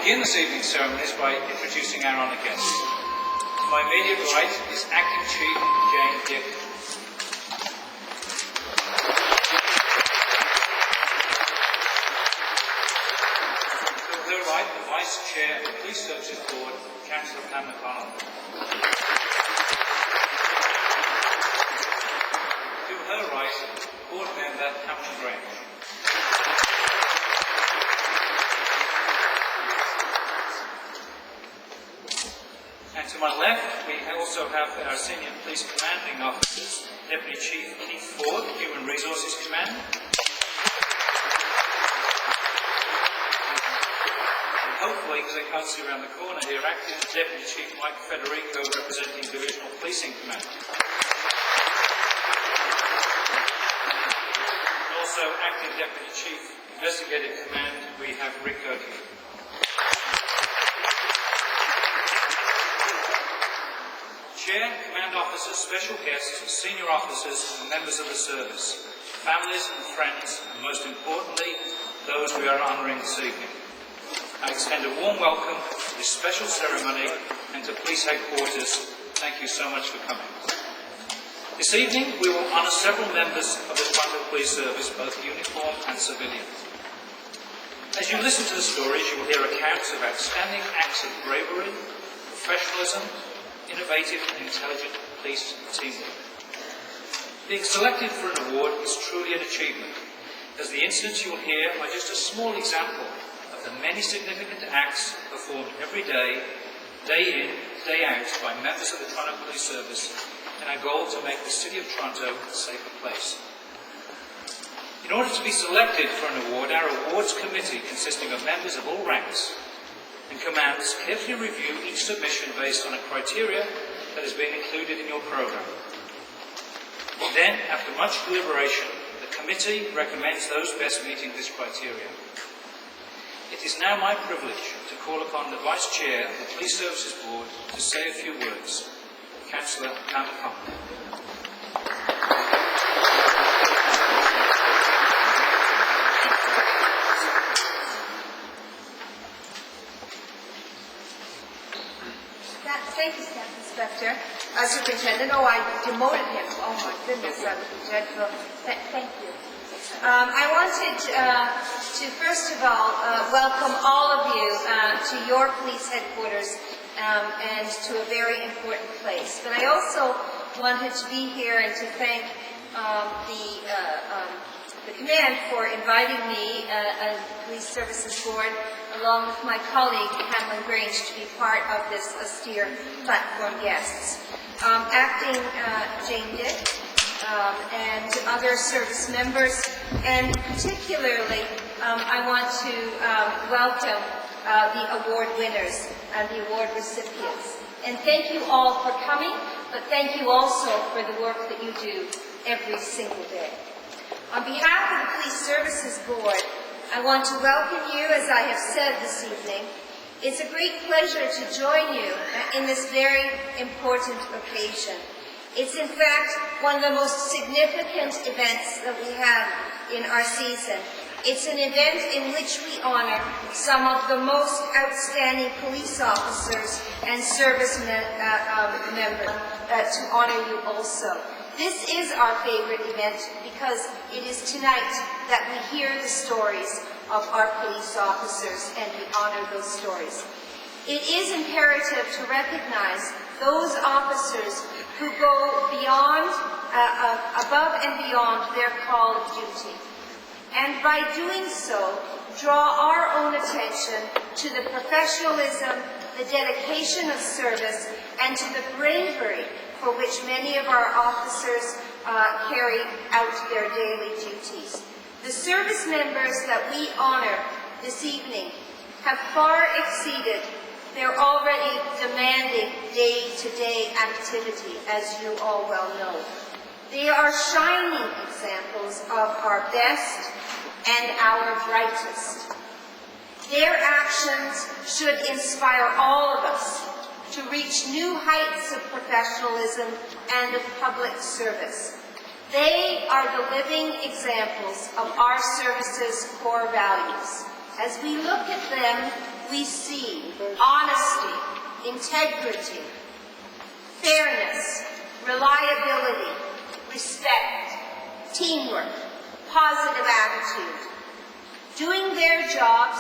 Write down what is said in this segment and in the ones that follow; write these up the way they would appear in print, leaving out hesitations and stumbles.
begin this evening's ceremonies by introducing our honoured guests. To my immediate right is Acting Chief Jane Dick. To her right, the Vice Chair of the Police Services Board, Councillor Pam McConnell. To her right, Board Member Cameron Grange. And to my left, we also have our Senior Police Commanding Officers, Deputy Chief Keith Ford, Human Resources Command. And hopefully, because I can't see around the corner here, Acting Deputy Chief Mike Federico, representing Divisional Policing Command. And also Acting Deputy Chief Investigative Command, we have Rick Oakley. Chair, Command Officers, Special Guests, Senior Officers and members of the service, families and friends, and most importantly, those we are honouring this evening. I extend a warm welcome to this special ceremony and to Police Headquarters. Thank you so much for coming. This evening we will honour several members of the Toronto Police Service, both uniform and civilian. As you listen to the stories, you will hear accounts of outstanding acts of bravery, professionalism, innovative and intelligent police teamwork. Being selected for an award is truly an achievement, as the incidents you will hear are just a small example of the many significant acts performed every day, day in, day out by members of the Toronto Police Service in our goal to make the City of Toronto a safer place. In order to be selected for an award, our awards committee, consisting of members of all ranks and commands, carefully review each submission based on a criteria that has been included in your programme. Then, after much deliberation, the committee recommends those best meeting this criteria. It is now my privilege to call upon the Vice Chair of the Police Services Board to say a few words. Councillor Pam McConnell. Thank you, Staff Inspector. Superintendent, I demoted him. Oh my goodness, that would be dreadful. Thank you. I wanted to first of all welcome all of you to your police headquarters and to a very important place. But I also wanted to be here and to thank the command for inviting me and the Police Services Board, along with my colleague Cameron Grange, to be part of this austere platform guests. Acting Jane Dick and other service members, and particularly I want to welcome the award winners and the award recipients. And thank you all for coming, but thank you also for the work that you do every single day. On behalf of the Police Services Board, I want to welcome you, as I have said this evening. It's a great pleasure to join you in this very important occasion. It's in fact one of the most significant events that we have in our season. It's an event in which we honour some of the most outstanding police officers and service members to honour you also. This is our favourite event because it is tonight that we hear the stories of our police officers and we honour those stories. It is imperative to recognise those officers who go beyond, above and beyond their call of duty. And by doing so, draw our own attention to the professionalism, the dedication of service, and to the bravery for which many of our officers carry out their daily duties. The service members that we honour this evening have far exceeded their already demanding day-to-day activity, as you all well know. They are shining examples of our best and our brightest. Their actions should inspire all of us to reach new heights of professionalism and of public service. They are the living examples of our service's core values. As we look at them, we see honesty, integrity, fairness, reliability, respect, teamwork, positive attitude, doing their jobs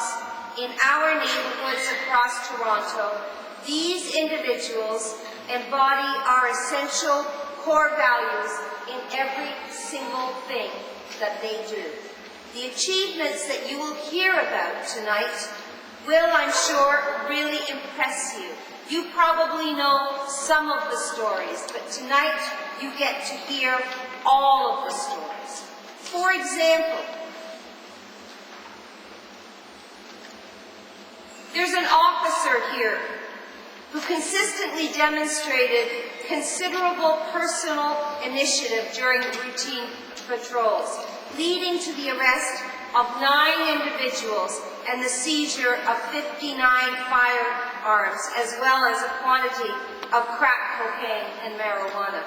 in our neighborhoods across Toronto. These individuals embody our essential core values in every single thing that they do. The achievements that you will hear about tonight will, I'm sure, really impress you. You probably know some of the stories, but tonight you get to hear all of the stories. For example, there's an officer here who consistently demonstrated considerable personal initiative during routine patrols, leading to the arrest of 9 individuals and the seizure of 59 firearms, as well as a quantity of crack cocaine and marijuana.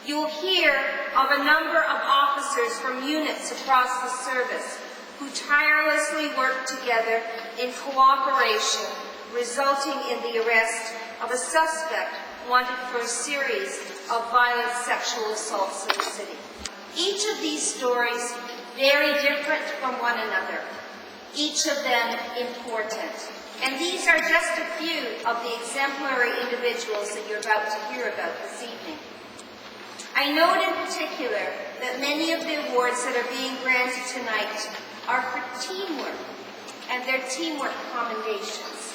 You will hear of a number of officers from units across the service who tirelessly work together in cooperation, resulting in the arrest of a suspect wanted for a series of violent sexual assaults in the city. Each of these stories very different from one another, each of them important. And these are just a few of the exemplary individuals that you're about to hear about this evening. I note in particular that many of the awards that are being granted tonight are for teamwork and their teamwork commendations.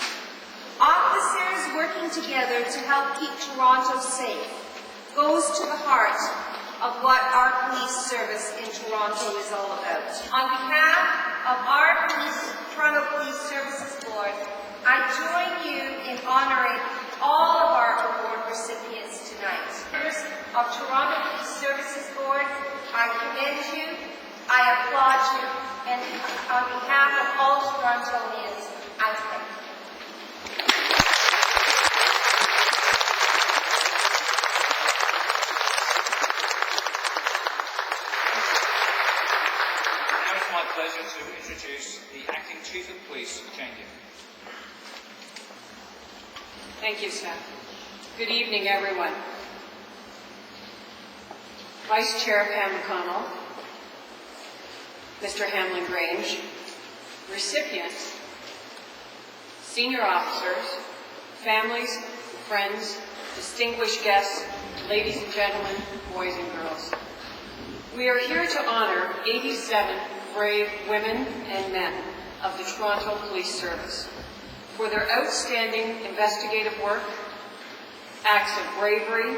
Officers working together to help keep Toronto safe goes to the heart of what our police service in Toronto is all about. On behalf of our Toronto Police Services Board, I join you in honouring all of our award recipients tonight. Members of Toronto Police Services Board, I commend you, I applaud you, and on behalf of all Torontonians, I thank you. Now it's my pleasure to introduce the Acting Chief of Police, Jane Gibb. Thank you, Seth. Good evening, everyone. Vice Chair Pam McConnell, Mr. Hamlin Grange, recipients, senior officers, families, friends, distinguished guests, ladies and gentlemen, boys and girls. We are here to honor 87 brave women and men of the Toronto Police Service for their outstanding investigative work, acts of bravery,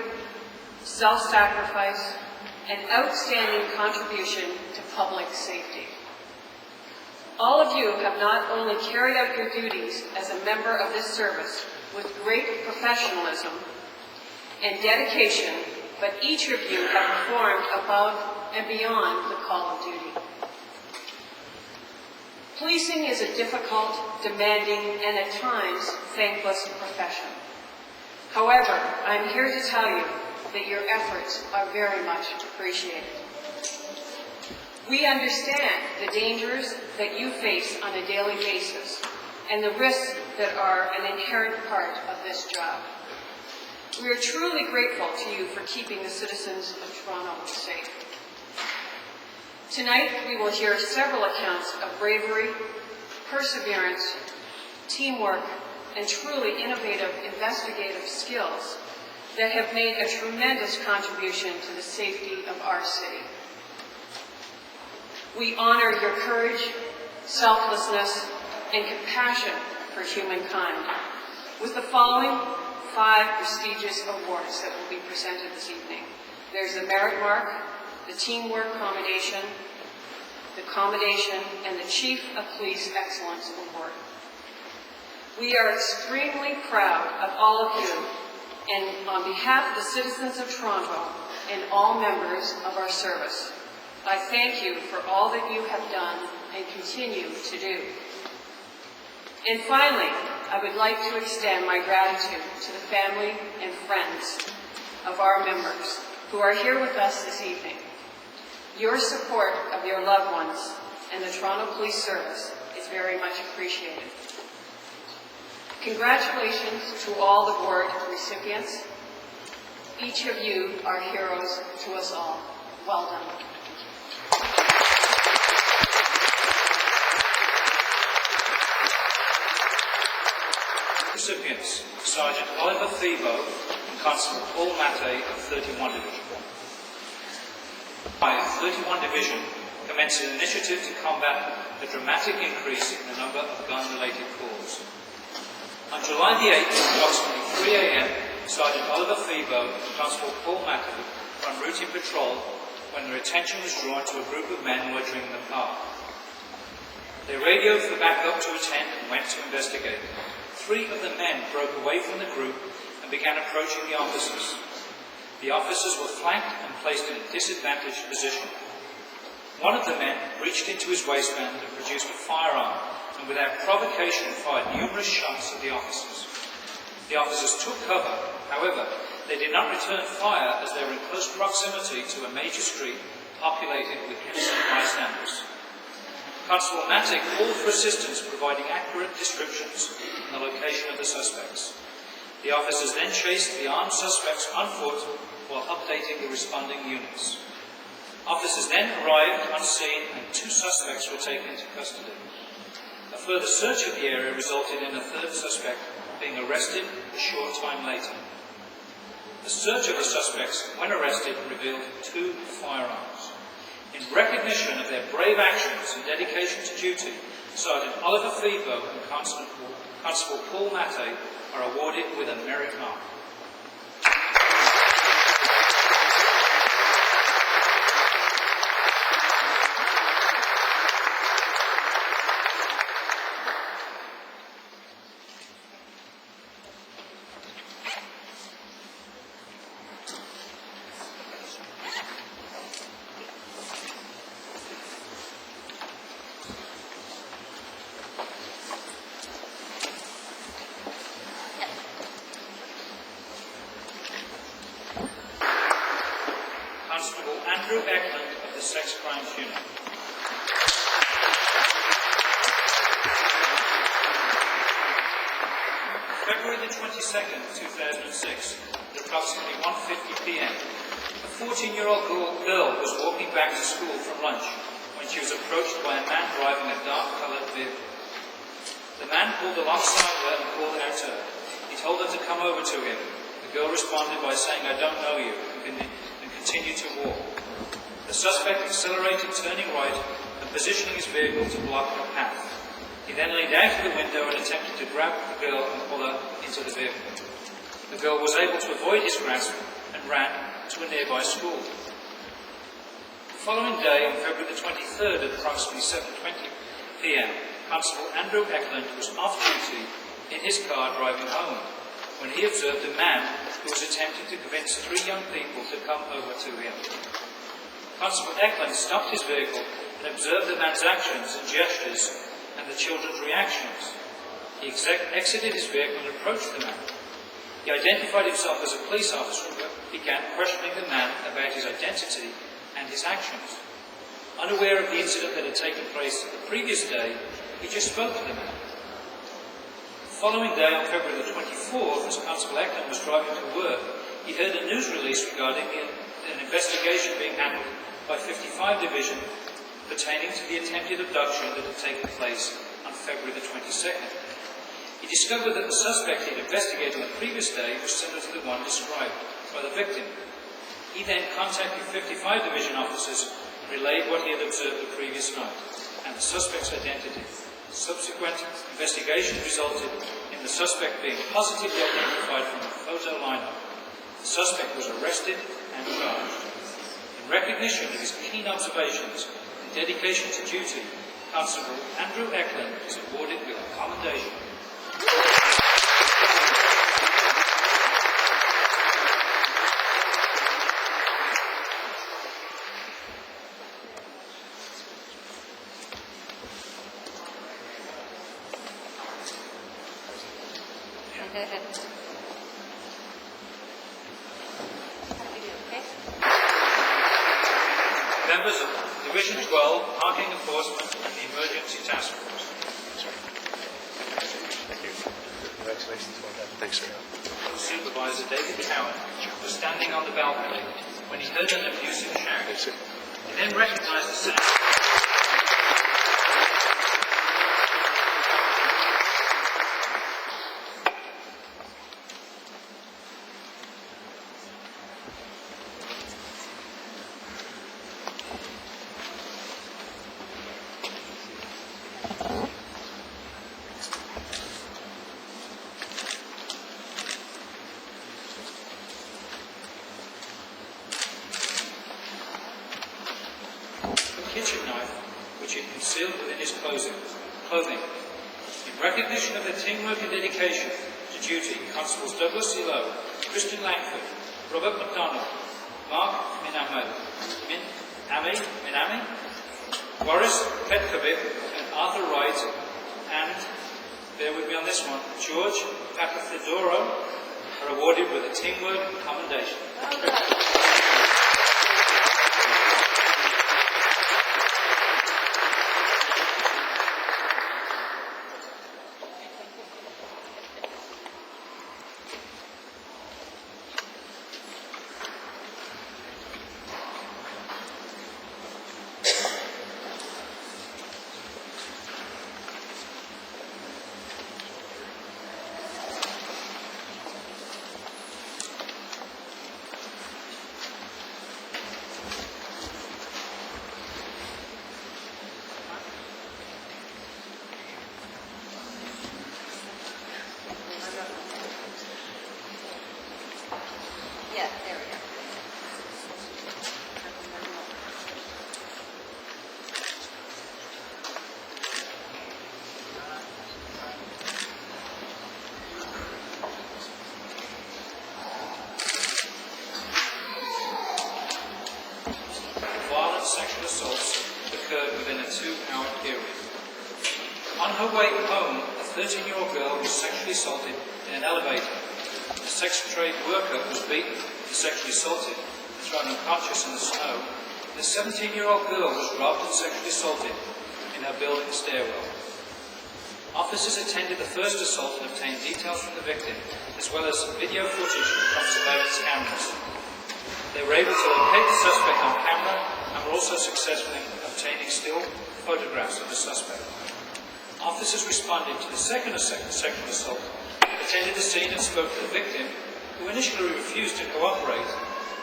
self-sacrifice, and outstanding contribution to public safety. All of you have not only carried out your duties as a member of this service with great professionalism and dedication, but each of you have performed above and beyond the call of duty. Policing is a difficult, demanding, and at times thankless profession. However, I'm here to tell you that your efforts are very much appreciated. We understand the dangers that you face on a daily basis and the risks that are an inherent part of this job. We are truly grateful to you for keeping the citizens of Toronto safe. Tonight, we will hear several accounts of bravery, perseverance, teamwork, and truly innovative investigative skills that have made a tremendous contribution to the safety of our city. We honor your courage, selflessness, and compassion for humankind with the following 5 prestigious awards that will be presented this evening. There's the Merit Mark, the Teamwork Commendation, the Commendation, and the Chief of Police Excellence Award. We are extremely proud of all of you, and on behalf of the citizens of Toronto and all members of our service, I thank you for all that you have done and continue to do. And finally, I would like to extend my gratitude to the family and friends of our members who are here with us this evening. Your support of your loved ones and the Toronto Police Service is very much appreciated. Congratulations to all the award recipients. Each of you are heroes to us all. Well done. Recipients, Sergeant Oliver Thebo and Constable Paul Mattei of 31 Division. By 31 Division commenced an initiative to combat the dramatic increase in the number of gun-related calls. On July the 8th, at approximately 3 a.m., Sergeant Oliver Thebo and Constable Paul Mattei were en route in patrol when their attention was drawn to a group of men loitering in the park. They radioed for backup to attend and went to investigate. 3 of the men broke away from the group and began approaching the officers. The officers were flanked and placed in a disadvantaged position. One of the men reached into his waistband and produced a firearm, and without provocation fired numerous shots at the officers. The officers took cover. However, they did not return fire as they were in close proximity to a major street populated with innocent bystanders. Constable Mattei called for assistance, providing accurate descriptions on the location of the suspects. The officers then chased the armed suspects on foot while updating the responding units. Officers then arrived on scene and 2 suspects were taken into custody. A further search of the area resulted in a 3rd suspect being arrested a short time later. The search of the suspects, when arrested, revealed 2 firearms. In recognition of their brave actions and dedication to duty, Sergeant Oliver Thebo and Constable Paul Mattei are awarded with a merit mark. Constable Andrew Eklund of the Sex Crimes Unit. February the 22nd, 2006, at approximately 1:50 p.m., a 14-year-old girl was walking back to school from lunch when she was approached by a man driving a dark-coloured vehicle. The man pulled alongside her and called out to her. He told her to come over to him. The girl responded by saying, "I don't know you," and continued to walk. The suspect accelerated, turning right and positioning his vehicle to block her path. He then leaned out of the window and attempted to grab the girl and pull her into the vehicle. The girl was able to avoid his grasp and ran to a nearby school. The following day, on February the 23rd at approximately 7:20 p.m., Constable Andrew Eklund was off duty in his car driving home when he observed a man who was attempting to convince 3 young people to come over to him. Constable Eklund stopped his vehicle and observed the man's actions and gestures and the children's reactions. He exited his vehicle and approached the man. He identified himself as a police officer and began questioning the man about his identity and his actions. Unaware of the incident that had taken place the previous day, he just spoke to the man. The following day, on February the 24th, as Constable Eklund was driving to work, he heard a news release regarding an investigation being handled by 55 Division pertaining to the attempted abduction that had taken place on February the 22nd. He discovered that the suspect he had investigated on the previous day was similar to the one described by the victim. He then contacted 55 Division officers and relayed what he had observed the previous night and the suspect's identity. Subsequent investigation resulted in the suspect being positively identified from the photo lineup. The suspect was arrested and charged. In recognition of his keen observations and dedication to duty, Constable Andrew Eklund is awarded with a commendation. Members of Division 12, Parking Enforcement and the Emergency Task Force. Thank you. Congratulations. Well done. Thanks, sir. Supervisor David Cowan was standing on the balcony when he heard an abusive shout. Thanks, sir. He then recognized the sound. Kitchen knife, which he concealed within his clothing. In recognition of their teamwork and dedication to duty, Constables Douglas C. Lowe, Christian Langford, Robert McDonald, Mark Minami, Boris Petkovic, and Arthur Wright, and, bear with me on this one, George Papatheodoro, are awarded with a Teamwork Commendation. Yeah, there we go. Violent sexual assaults occurred within a 2-hour period. On her way home, a 13-year-old girl was sexually assaulted in an elevator. A sex trade worker was beaten and sexually assaulted and thrown unconscious in the snow. And a 17-year-old girl was robbed and sexually assaulted in her building stairwell. Officers attended the first assault and obtained details from the victim, as well as video footage from surveillance cameras. They were able to locate the suspect on camera and were also successful in obtaining still photographs of the suspect. Officers responded to the second sexual assault, attended the scene and spoke to the victim, who initially refused to cooperate,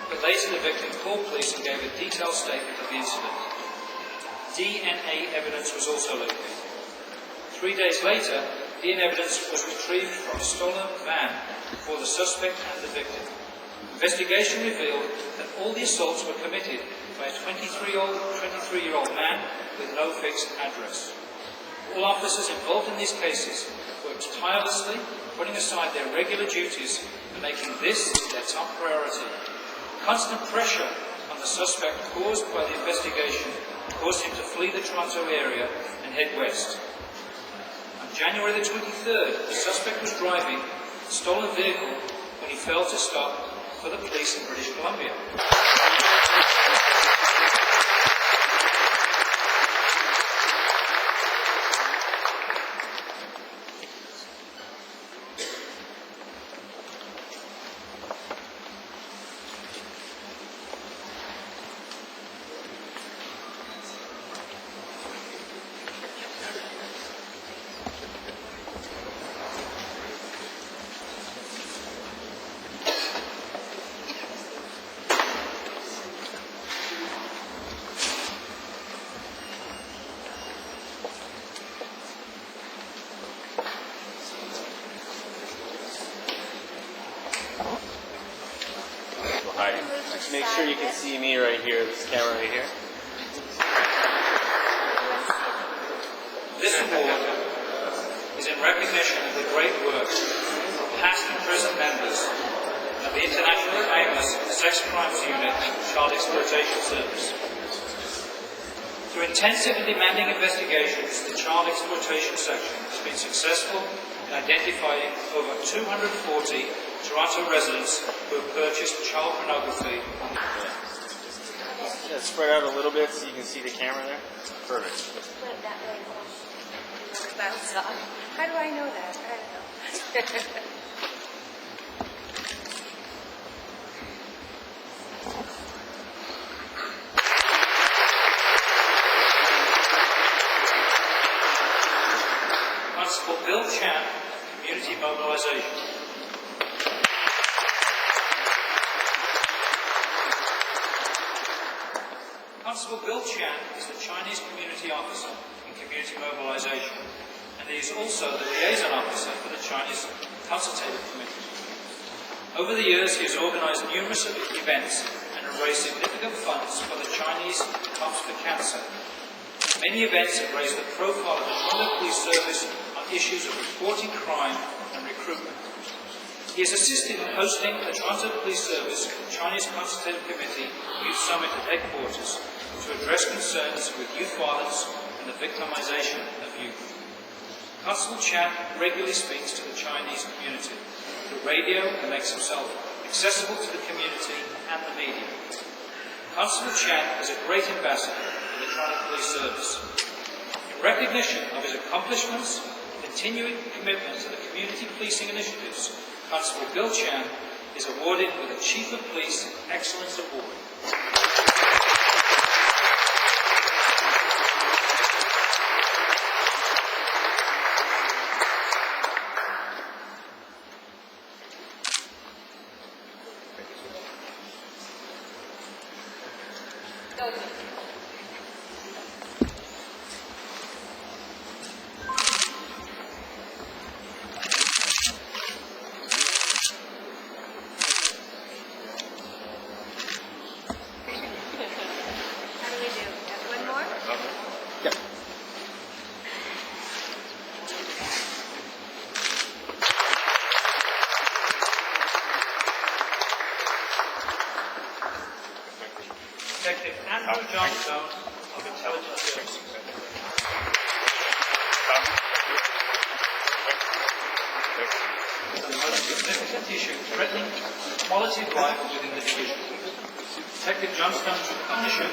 but later the victim called police and gave a detailed statement of the incident. DNA evidence was also located. 3 days later, DNA evidence was retrieved from a stolen van for the suspect and the victim. Investigation revealed that all the assaults were committed by a 23-year-old man with no fixed address. All officers involved in these cases worked tirelessly, putting aside their regular duties and making this their top priority. Constant pressure on the suspect caused by the investigation caused him to flee the Toronto area and head west. On January the 23rd, the suspect was driving a stolen vehicle when he failed to stop for the police in British Columbia. Hi. Just make sure you can see me right here, this camera right here. This award is in recognition of the great work of past and present members of the internationally famous Sex Crimes Unit Child Exploitation Service. Through intensive and demanding investigations, the Child Exploitation Section has been successful in identifying over 240 Toronto residents who have purchased child pornography. Yeah, spread out a little bit so you can see the camera there. Perfect. How do I know that? I don't know. Constable Bill Chan, Community Mobilization. Constable Bill Chan is the Chinese Community Officer in Community Mobilization, and he is also the Liaison Officer for the Chinese Consultative Committee. Over the years, he has organized numerous events and raised significant funds for the Chinese Cops for Cancer. Many events have raised the profile of the Toronto Police Service on issues of reporting crime and recruitment. He has assisted in hosting the Toronto Police Service Chinese Consultative Committee Youth Summit at headquarters to address concerns with youth violence and the victimization of youth. Constable Chan regularly speaks to the Chinese community through radio and makes himself accessible to the community and the media. Constable Chan is a great ambassador for the Toronto Police Service. In recognition of his accomplishments, continuing commitment to the community policing initiatives, Constable Bill Chan is awarded with the Chief of Police Excellence Award. Detective Andrew Johnstone of Intelligence Services. The most significant issue threatening quality of life within the division. Detective Johnstone took ownership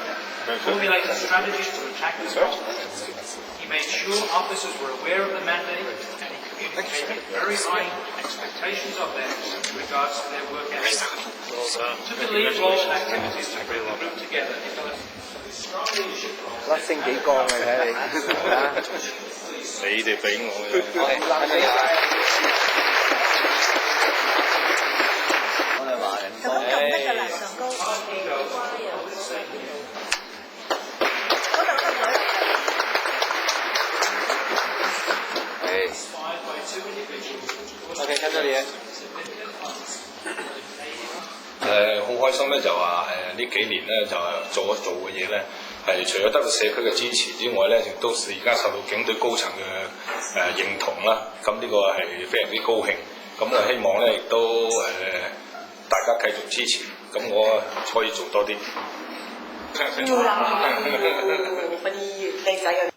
and formulated strategies to attack this problem. He made sure officers were aware of the mandate and he communicated very high expectations of them in regards to their work ethic. Took a lead role in activities to bring the group together, developing strong leadership roles. 甩升幾降啊！睇你，你哋俾我嘅。我哋華人多。得㗎啦，上高。Inspired by two individuals. OK，跟咗你啊。好開心咧，就話呢幾年咧就做嘅嘢咧，係除咗得到社區嘅支持之外咧，亦都而家受到警隊高層嘅認同啦。咁呢個係非常之高興。咁我希望咧亦都大家繼續支持，咁我可以做多啲。要啦，嗰啲靚仔嘅。